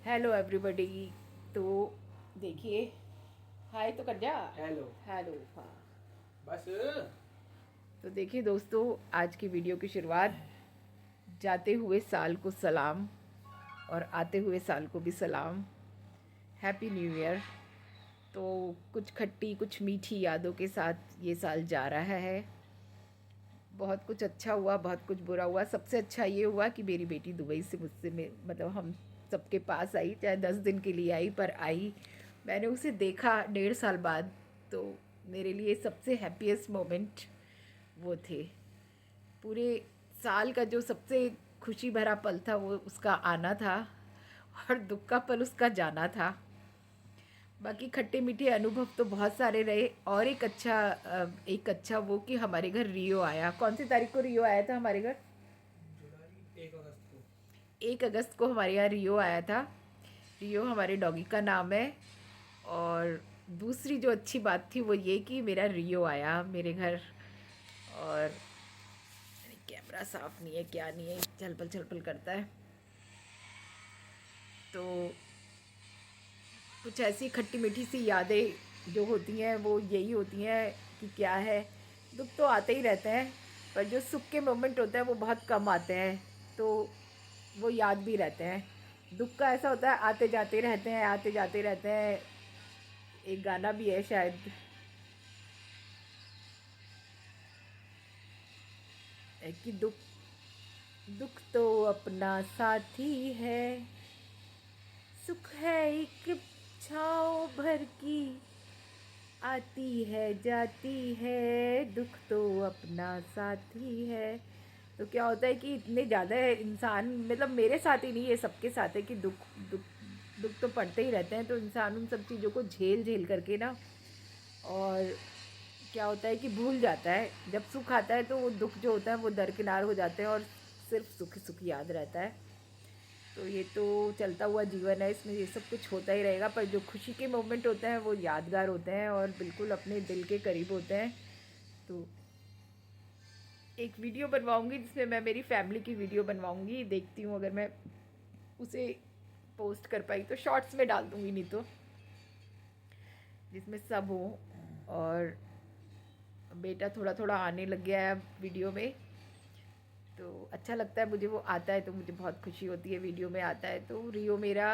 Hello everybody. तो देखिए, हाय तो कर जा। हेलो। हेलो, हाँ। बस। तो देखिए दोस्तों, आज की वीडियो की शुरुआत, जाते हुए साल को सलाम और आते हुए साल को भी सलाम। Happy new year. तो कुछ खट्टी कुछ मीठी यादों के साथ ये साल जा रहा है। बहुत कुछ अच्छा हुआ, बहुत कुछ बुरा हुआ। सबसे अच्छा ये हुआ कि मेरी बेटी दुबई से मुझसे मतलब हम सबके पास आई, चाहे 10 दिन के लिए आई, पर आई। मैंने उसे देखा 1.5 साल बाद। तो मेरे लिए सबसे हैप्पीएस्ट मोमेंट वो थे। पूरे साल का जो सबसे खुशी भरा पल था वो उसका आना था, और दुख का पल उसका जाना था। बाकी खट्टे मीठे अनुभव तो बहुत सारे रहे। और एक अच्छा वो कि हमारे घर रियो आया। कौन सी तारीख को रियो आया था हमारे घर? जुलाई 1 अगस्त को। 1 अगस्त को हमारे यहाँ रियो आया था। रियो हमारे डॉगी का नाम है। और दूसरी जो अच्छी बात थी वो ये कि मेरा रियो आया मेरे घर। और कैमरा साफ नहीं है, क्या नहीं है, छलपल छलपल करता है। तो कुछ ऐसी खट्टी मीठी सी यादें जो होती हैं वो यही होती हैं कि क्या है, दुख तो आते ही रहते हैं, पर जो सुख के मोमेंट होते हैं वो बहुत कम आते हैं। तो वो याद भी रहते हैं। दुख का ऐसा होता है, आते जाते रहते हैं, आते जाते रहते हैं। एक गाना भी है शायद, कि दुख दुख तो अपना साथी है, सुख है एक छाँव भर की, आती है जाती है, दुख तो अपना साथी है। तो क्या होता है कि इतने ज़्यादा इंसान, मतलब मेरे साथ ही नहीं, ये सबके साथ है कि दुख दुख दुख तो पड़ते ही रहते हैं। तो इंसान उन सब चीज़ों को झेल झेल करके ना, और क्या होता है कि भूल जाता है। जब सुख आता है तो वो दुख जो होता है वो दरकिनार हो जाते हैं, और सिर्फ सुख सुख याद रहता है। तो ये तो चलता हुआ जीवन है, इसमें ये सब कुछ होता ही रहेगा। पर जो खुशी के मोमेंट होते हैं वो यादगार होते हैं और बिल्कुल अपने दिल के करीब होते हैं। तो एक वीडियो बनवाऊंगी जिसमें मैं मेरी फैमिली की वीडियो बनवाऊंगी। देखती हूँ अगर मैं उसे पोस्ट कर पाई तो शॉर्ट्स में डाल दूंगी, नहीं तो जिसमें सब हो। और बेटा थोड़ा थोड़ा आने लग गया है अब वीडियो में। तो अच्छा लगता है मुझे, वो आता है तो मुझे बहुत खुशी होती है। वीडियो में आता है तो रियो मेरा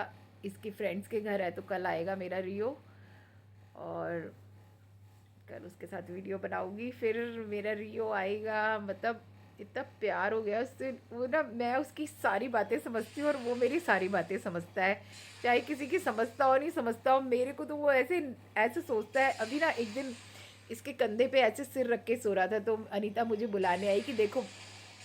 इसके फ्रेंड्स के घर है, तो कल आएगा मेरा रियो। और कल उसके साथ वीडियो बनाऊंगी। फिर मेरा रियो आएगा, मतलब इतना प्यार हो गया उससे। वो ना, मैं उसकी सारी बातें समझती हूँ और वो मेरी सारी बातें समझता है। चाहे किसी की समझता हो नहीं समझता हो, मेरे को तो वो ऐसे ऐसे सोचता है। अभी ना एक दिन इसके कंधे पे ऐसे सिर रख के सो रहा था, तो अनीता मुझे बुलाने आई कि देखो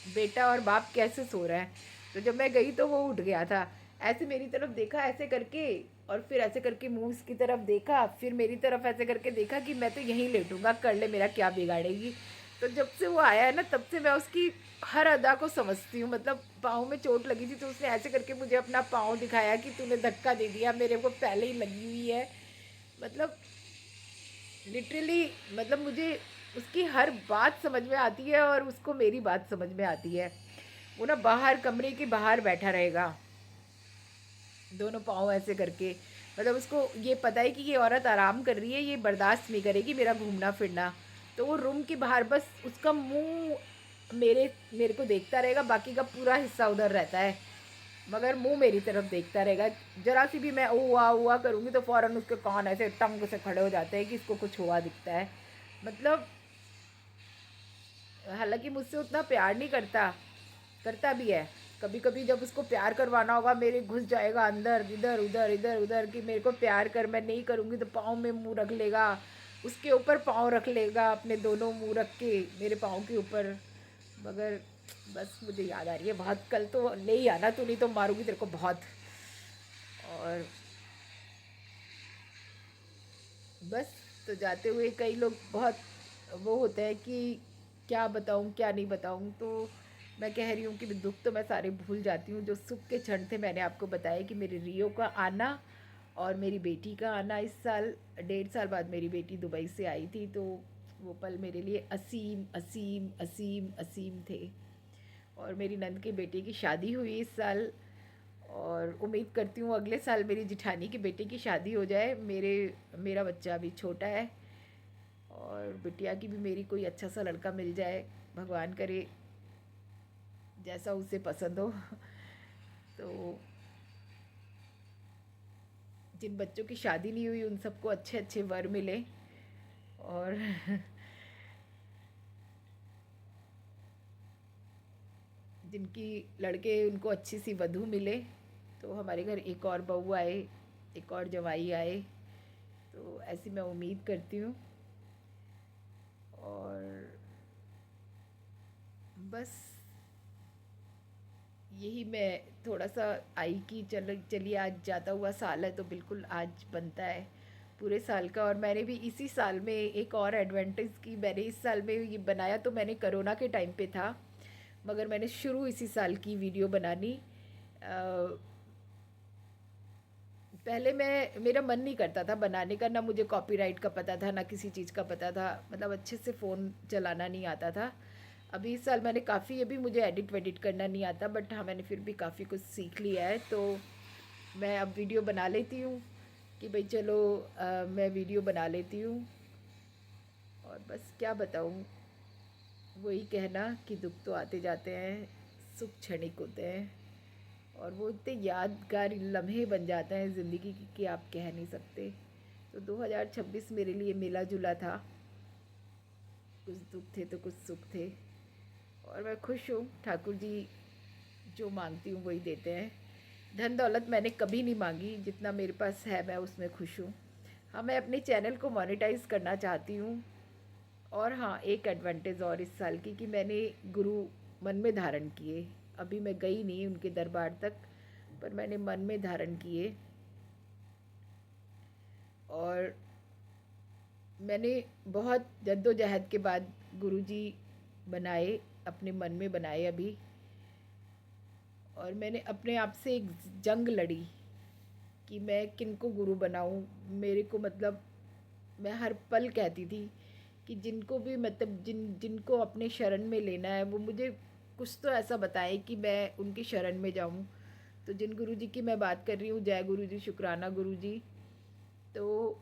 बेटा और बाप कैसे सो रहे हैं। तो जब मैं गई तो वो उठ गया था। ऐसे मेरी तरफ देखा ऐसे करके, और फिर ऐसे करके मुंह उसकी तरफ देखा, फिर मेरी तरफ ऐसे करके देखा कि मैं तो यहीं लेटूंगा, कर ले, मेरा क्या बिगाड़ेगी। तो जब से वो आया है ना, तब से मैं उसकी हर अदा को समझती हूँ। मतलब पाँव में चोट लगी थी तो उसने ऐसे करके मुझे अपना पाँव दिखाया कि तूने धक्का दे दिया, मेरे को पहले ही लगी हुई है। मतलब लिटरली, मतलब मुझे उसकी हर बात समझ में आती है और उसको मेरी बात समझ में आती है। वो ना बाहर, कमरे के बाहर बैठा रहेगा, दोनों पाँव ऐसे करके। मतलब उसको ये पता है कि ये औरत आराम कर रही है, ये बर्दाश्त नहीं करेगी मेरा घूमना फिरना। तो वो रूम के बाहर बस उसका मुंह मेरे मेरे को देखता रहेगा, बाकी का पूरा हिस्सा उधर रहता है, मगर मुंह मेरी तरफ देखता रहेगा। जरा सी भी मैं हुआ हुआ करूँगी तो फ़ौरन उसके कान ऐसे टंग से खड़े हो जाते हैं कि इसको कुछ हुआ दिखता है। मतलब हालांकि मुझसे उतना प्यार नहीं करता, करता भी है। कभी कभी जब उसको प्यार करवाना होगा, मेरे घुस जाएगा अंदर, इधर उधर इधर उधर, कि मेरे को प्यार कर, मैं नहीं करूँगी तो पाँव में मुंह रख लेगा, उसके ऊपर पाँव रख लेगा, अपने दोनों मुंह रख के मेरे पाँव के ऊपर। मगर बस मुझे याद आ रही है बहुत, कल तो ले ही आना तू, नहीं तो मारूंगी तेरे को बहुत। और बस, तो जाते हुए कई लोग बहुत वो होते हैं कि क्या बताऊँ क्या नहीं बताऊँ। तो मैं कह रही हूँ कि दुख तो मैं सारे भूल जाती हूँ। जो सुख के क्षण थे मैंने आपको बताया कि मेरे रियो का आना और मेरी बेटी का आना। इस साल 1.5 साल बाद मेरी बेटी दुबई से आई थी, तो वो पल मेरे लिए असीम असीम असीम असीम थे। और मेरी नंद के बेटे की शादी हुई इस साल, और उम्मीद करती हूँ अगले साल मेरी जिठानी के बेटे की शादी हो जाए। मेरा बच्चा अभी छोटा है और बिटिया की भी मेरी कोई अच्छा सा लड़का मिल जाए, भगवान करे जैसा उसे पसंद हो। तो जिन बच्चों की शादी नहीं हुई उन सबको अच्छे अच्छे वर मिले और जिनकी लड़के उनको अच्छी सी वधू मिले। तो हमारे घर एक और बहू आए, एक और जवाई आए, तो ऐसी मैं उम्मीद करती हूँ। और बस यही मैं थोड़ा सा आई कि चलिए आज जाता हुआ साल है तो बिल्कुल आज बनता है पूरे साल का। और मैंने भी इसी साल में एक और एडवांटेज की, मैंने इस साल में ये बनाया तो मैंने कोरोना के टाइम पे था, मगर मैंने शुरू इसी साल की वीडियो बनानी। पहले मेरा मन नहीं करता था बनाने का, ना मुझे कॉपीराइट का पता था ना किसी चीज़ का पता था, मतलब अच्छे से फ़ोन चलाना नहीं आता था। अभी इस साल मैंने काफ़ी, अभी मुझे एडिट वेडिट करना नहीं आता, बट हाँ मैंने फिर भी काफ़ी कुछ सीख लिया है। तो मैं अब वीडियो बना लेती हूँ कि भाई चलो मैं वीडियो बना लेती हूँ। और बस क्या बताऊँ, वही कहना कि दुख तो आते जाते हैं, सुख क्षणिक होते हैं और वो इतने यादगार लम्हे बन जाते हैं ज़िंदगी की कि आप कह नहीं सकते। तो 2026 मेरे लिए मिला जुला था, कुछ दुख थे तो कुछ सुख थे और मैं खुश हूँ। ठाकुर जी जो मांगती हूँ वही देते हैं। धन दौलत मैंने कभी नहीं मांगी, जितना मेरे पास है मैं उसमें खुश हूँ। हाँ मैं अपने चैनल को मोनेटाइज करना चाहती हूँ। और हाँ एक एडवांटेज और इस साल की कि मैंने गुरु मन में धारण किए। अभी मैं गई नहीं उनके दरबार तक, पर मैंने मन में धारण किए और मैंने बहुत जद्दोजहद के बाद गुरुजी बनाए, अपने मन में बनाए अभी। और मैंने अपने आप से एक जंग लड़ी कि मैं किनको गुरु बनाऊं। मेरे को मतलब मैं हर पल कहती थी कि जिनको भी मतलब जिनको अपने शरण में लेना है वो मुझे कुछ तो ऐसा बताए कि मैं उनकी शरण में जाऊं। तो जिन गुरुजी की मैं बात कर रही हूँ, जय गुरुजी, शुक्राना गुरुजी, तो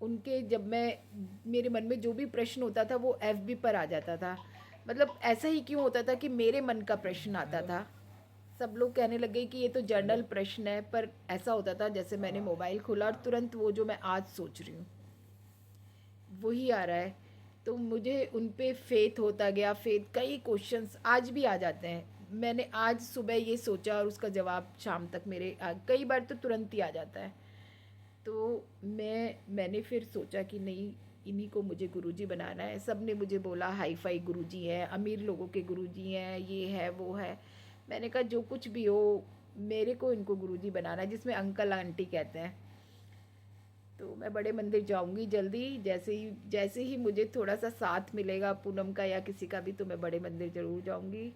उनके जब मैं मेरे मन में जो भी प्रश्न होता था वो एफबी पर आ जाता था। मतलब ऐसा ही क्यों होता था कि मेरे मन का प्रश्न आता हेलो। था। सब लोग कहने लगे कि ये तो हेलो। जर्नल प्रश्न है, पर ऐसा होता था जैसे मैंने मोबाइल खोला और तुरंत वो जो मैं आज सोच रही हूँ वही आ रहा है। तो मुझे उन पे फेथ होता गया, फेथ, कई क्वेश्चंस आज भी आ जाते हैं। मैंने आज सुबह ये सोचा और उसका जवाब शाम तक कई बार तो तुरंत ही आ जाता है। तो मैंने फिर सोचा कि नहीं, इन्हीं को मुझे गुरुजी बनाना है। सब ने मुझे बोला हाई फाई गुरुजी हैं, अमीर लोगों के गुरुजी हैं, ये है वो है। मैंने कहा जो कुछ भी हो, मेरे को इनको गुरुजी बनाना है, जिसमें अंकल आंटी कहते हैं। तो मैं बड़े मंदिर जाऊंगी जल्दी, जैसे ही मुझे थोड़ा सा साथ मिलेगा पूनम का या किसी का भी, तो मैं बड़े मंदिर ज़रूर जाऊंगी।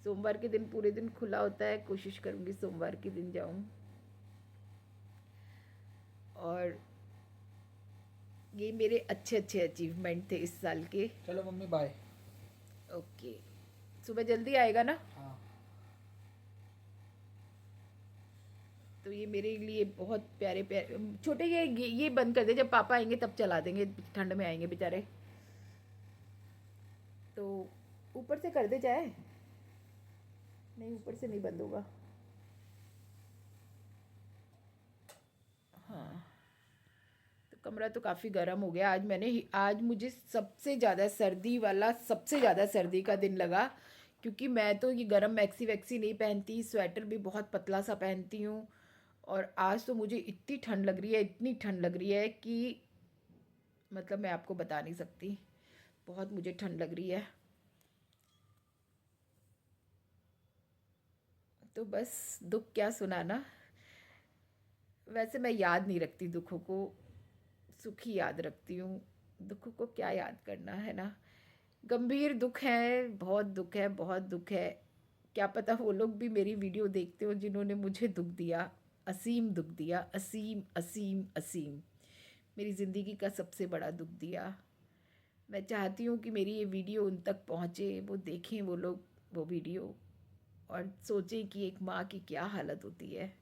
सोमवार के दिन पूरे दिन खुला होता है, कोशिश करूंगी सोमवार के दिन जाऊं। और ये मेरे अच्छे अच्छे अचीवमेंट थे इस साल के। चलो मम्मी बाय। ओके, सुबह जल्दी आएगा ना? हाँ। तो ये मेरे लिए बहुत प्यारे प्यारे छोटे, ये बंद कर दे, जब पापा आएंगे तब चला देंगे, ठंड में आएंगे बेचारे। तो ऊपर से कर दे चाहे, नहीं ऊपर से नहीं बंद होगा। हाँ, तो कमरा तो काफ़ी गर्म हो गया। आज मुझे सबसे ज़्यादा सर्दी का दिन लगा, क्योंकि मैं तो ये गर्म मैक्सी वैक्सी नहीं पहनती, स्वेटर भी बहुत पतला सा पहनती हूँ। और आज तो मुझे इतनी ठंड लग रही है, इतनी ठंड लग रही है कि मतलब मैं आपको बता नहीं सकती, बहुत मुझे ठंड लग रही है। तो बस दुख क्या सुनाना। वैसे मैं याद नहीं रखती दुखों को, सुख ही याद रखती हूँ। दुखों को क्या याद करना है ना। गंभीर दुख है, बहुत दुख है, बहुत दुख है। क्या पता वो लोग भी मेरी वीडियो देखते हो जिन्होंने मुझे दुख दिया, असीम दुख दिया, असीम असीम असीम, मेरी ज़िंदगी का सबसे बड़ा दुख दिया। मैं चाहती हूँ कि मेरी ये वीडियो उन तक पहुँचे, वो देखें वो लोग वो वीडियो, और सोचें कि एक माँ की क्या हालत होती है,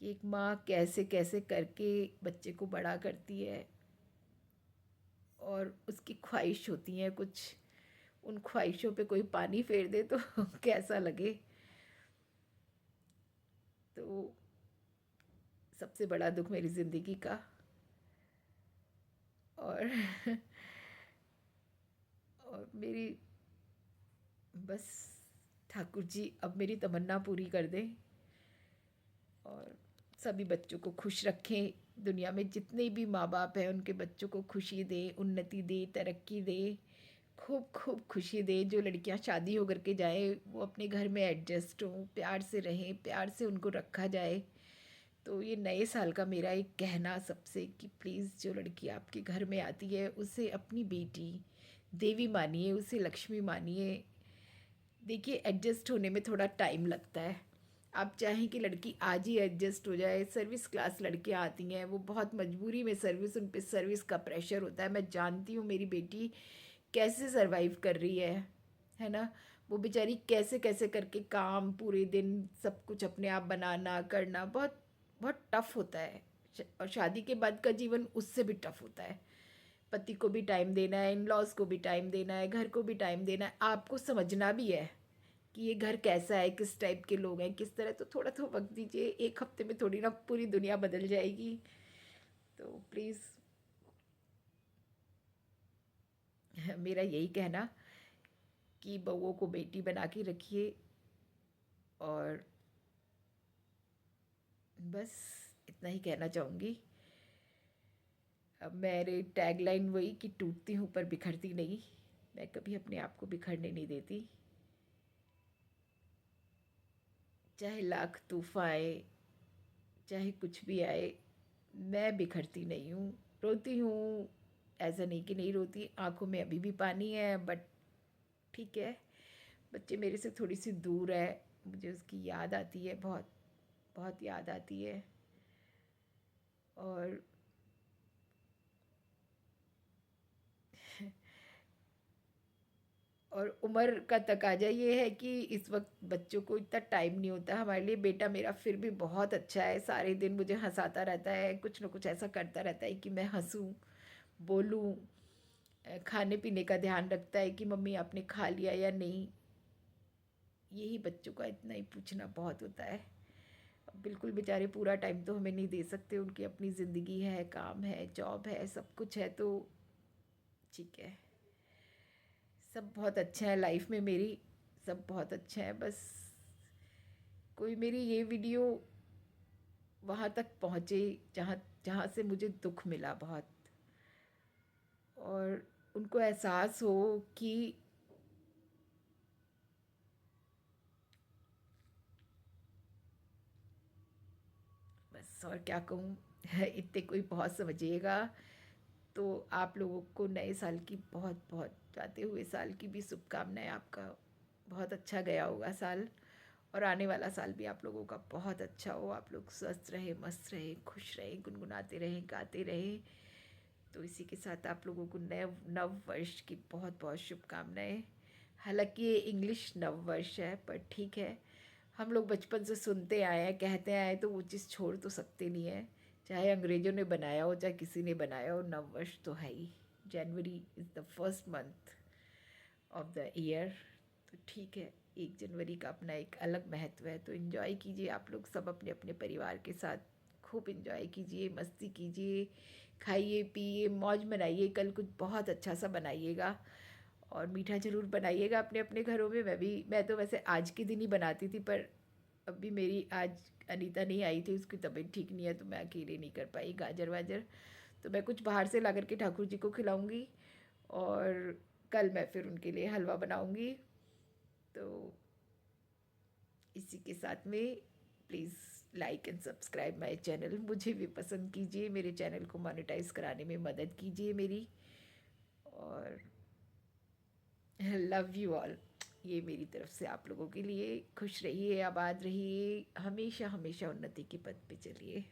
कि एक माँ कैसे कैसे करके बच्चे को बड़ा करती है, और उसकी ख्वाहिश होती हैं कुछ, उन ख्वाहिशों पे कोई पानी फेर दे तो कैसा लगे। तो सबसे बड़ा दुख मेरी ज़िंदगी का। और और मेरी बस ठाकुर जी अब मेरी तमन्ना पूरी कर दें और सभी बच्चों को खुश रखें। दुनिया में जितने भी माँ बाप हैं उनके बच्चों को खुशी दे, उन्नति दे, तरक्की दे, खूब खूब खुशी दे। जो लड़कियां शादी होकर के जाए वो अपने घर में एडजस्ट हों, प्यार से रहें, प्यार से उनको रखा जाए। तो ये नए साल का मेरा एक कहना सबसे कि प्लीज़ जो लड़की आपके घर में आती है उसे अपनी बेटी देवी मानिए, उसे लक्ष्मी मानिए। देखिए एडजस्ट होने में थोड़ा टाइम लगता है। आप चाहें कि लड़की आज ही एडजस्ट हो जाए, सर्विस क्लास लड़कियां आती हैं, वो बहुत मजबूरी में सर्विस, उन पे सर्विस का प्रेशर होता है। मैं जानती हूँ मेरी बेटी कैसे सरवाइव कर रही है ना। वो बेचारी कैसे कैसे करके काम, पूरे दिन सब कुछ अपने आप बनाना करना बहुत बहुत टफ होता है। और शादी के बाद का जीवन उससे भी टफ होता है। पति को भी टाइम देना है, इन लॉज को भी टाइम देना है, घर को भी टाइम देना है, आपको समझना भी है कि ये घर कैसा है, किस टाइप के लोग हैं, किस तरह। तो थोड़ा तो वक्त दीजिए। एक हफ्ते में थोड़ी ना पूरी दुनिया बदल जाएगी। तो प्लीज़ मेरा यही कहना कि बहुओं को बेटी बना के रखिए। और बस इतना ही कहना चाहूँगी। अब मेरे टैगलाइन वही कि टूटती हूँ पर बिखरती नहीं। मैं कभी अपने आप को बिखरने नहीं देती। चाहे लाख तूफान आए, चाहे कुछ भी आए, मैं बिखरती नहीं हूँ। रोती हूँ, ऐसा नहीं कि नहीं रोती, आंखों में अभी भी पानी है, बट ठीक है। बच्चे मेरे से थोड़ी सी दूर है, मुझे उसकी याद आती है, बहुत बहुत याद आती है। और और उम्र का तकाजा ये है कि इस वक्त बच्चों को इतना टाइम नहीं होता हमारे लिए। बेटा मेरा फिर भी बहुत अच्छा है, सारे दिन मुझे हंसाता रहता है, कुछ ना कुछ ऐसा करता रहता है कि मैं हंसूं, बोलूं। खाने पीने का ध्यान रखता है कि मम्मी आपने खा लिया या नहीं। यही बच्चों का इतना ही पूछना बहुत होता है। अब बिल्कुल बेचारे पूरा टाइम तो हमें नहीं दे सकते, उनकी अपनी ज़िंदगी है, काम है, जॉब है, सब कुछ है। तो ठीक है, सब बहुत अच्छा है लाइफ में मेरी, सब बहुत अच्छा है। बस कोई मेरी ये वीडियो वहाँ तक पहुँचे जहाँ जहाँ से मुझे दुख मिला बहुत, और उनको एहसास हो कि बस और क्या कहूँ इतने कोई बहुत समझिएगा। तो आप लोगों को नए साल की बहुत बहुत, जाते हुए साल की भी शुभकामनाएं। आपका बहुत अच्छा गया होगा साल, और आने वाला साल भी आप लोगों का बहुत अच्छा हो। आप लोग स्वस्थ रहे, मस्त रहे, खुश रहे, गुनगुनाते रहें, गाते रहें। तो इसी के साथ आप लोगों को नव नव वर्ष की बहुत बहुत शुभकामनाएं। हालांकि ये इंग्लिश नव वर्ष है, पर ठीक है, हम लोग बचपन से सुनते आए हैं, कहते आए हैं, तो वो चीज़ छोड़ तो सकते नहीं है। चाहे अंग्रेज़ों ने बनाया हो, चाहे किसी ने बनाया हो, नव वर्ष तो है ही। January is the first month of the year. तो ठीक है, 1 जनवरी का अपना एक अलग महत्व है। तो इन्जॉय कीजिए आप लोग सब अपने अपने परिवार के साथ, खूब इन्जॉय कीजिए, मस्ती कीजिए, खाइए पिए, मौज मनाइए। कल कुछ बहुत अच्छा सा बनाइएगा, और मीठा ज़रूर बनाइएगा अपने अपने घरों में। मैं तो वैसे आज के दिन ही बनाती थी, पर अभी मेरी आज अनीता नहीं आई थी, उसकी तबीयत ठीक नहीं है, तो मैं अकेले नहीं कर पाई गाजर वाजर। तो मैं कुछ बाहर से ला करके ठाकुर जी को खिलाऊँगी, और कल मैं फिर उनके लिए हलवा बनाऊँगी। तो इसी के साथ में please like and subscribe my channel. मुझे भी पसंद कीजिए, मेरे चैनल को मोनेटाइज कराने में मदद कीजिए मेरी। और लव यू ऑल, ये मेरी तरफ से आप लोगों के लिए। खुश रहिए, आबाद रहिए, हमेशा हमेशा उन्नति के पथ पे चलिए।